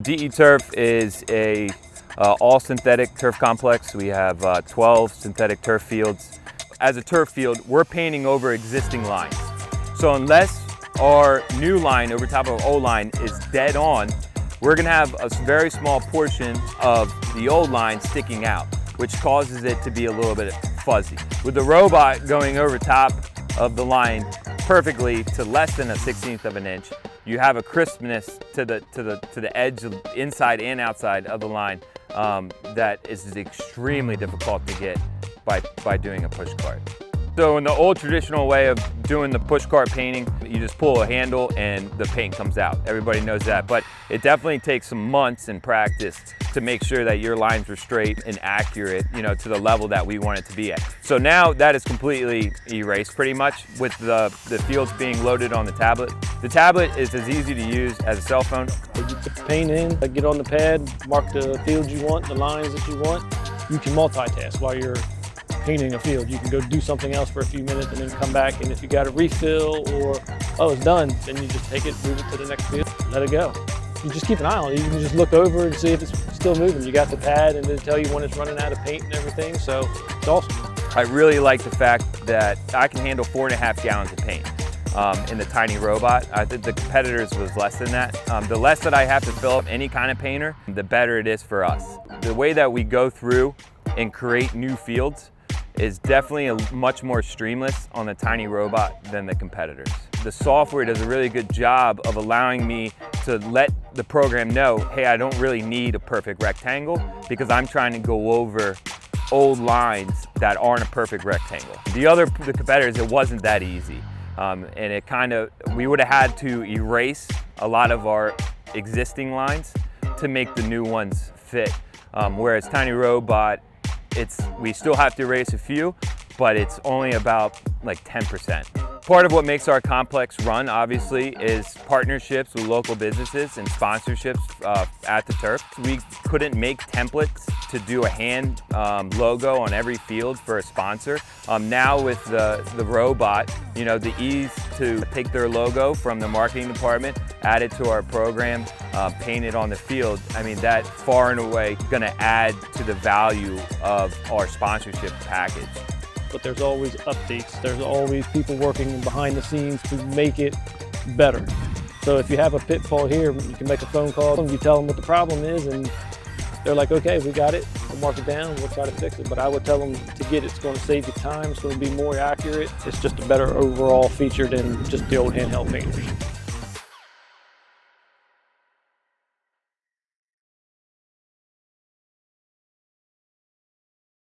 DE Turf is a all synthetic turf complex. We have 12 synthetic turf fields. As a turf field, we're painting over existing lines. So unless our new line over top of our old line is dead on, we're gonna have a very small portion of the old line sticking out, which causes it to be a little bit fuzzy. With the robot going over top of the line perfectly to less than a 1/16 of an inch, you have a crispness to the edge, inside and outside of the line that is extremely difficult to get by doing a push cart. So in the old traditional way of doing the push cart painting, you just pull a handle and the paint comes out. Everybody knows that, but it definitely takes some months in practice to make sure that your lines are straight and accurate, to the level that we want it to be at. So now that is completely erased pretty much with the fields being loaded on the tablet. The tablet is as easy to use as a cell phone. You put the paint in, get on the pad, mark the fields you want, the lines that you want. You can multitask while you're painting a field. You can go do something else for a few minutes and then come back, and if you got a refill or, oh, it's done, then you just take it, move it to the next field, let it go. You just keep an eye on it. You can just look over and see if it's still moving. You got the pad and it'll tell you when it's running out of paint and everything, so it's awesome. I really like the fact that I can handle 4.5 gallons of paint in the TinyRobot. I think the competitors was less than that. The less that I have to fill up any kind of painter, the better it is for us. The way that we go through and create new fields is definitely much more streamless on the TinyRobot than the competitors. The software does a really good job of allowing me to let the program know, hey, I don't really need a perfect rectangle because I'm trying to go over old lines that aren't a perfect rectangle. The competitors, it wasn't that easy. And we would have had to erase a lot of our existing lines to make the new ones fit. Whereas TinyRobot, we still have to erase a few, but it's only about like 10%. Part of what makes our complex run, obviously, is partnerships with local businesses and sponsorships at the turf. We couldn't make templates to do a hand logo on every field for a sponsor. Now with the robot, the ease to take their logo from the marketing department, add it to our program, paint it on the field, I mean, that far and away gonna add to the value of our sponsorship package. But there's always updates. There's always people working behind the scenes to make it better. So if you have a pitfall here, you can make a phone call and you tell them what the problem is, and they're like, okay, we got it. We'll mark it down. We'll try to fix it. But I would tell them to get it. It's going to save you time. It's going to be more accurate. It's just a better overall feature than just the old handheld painters.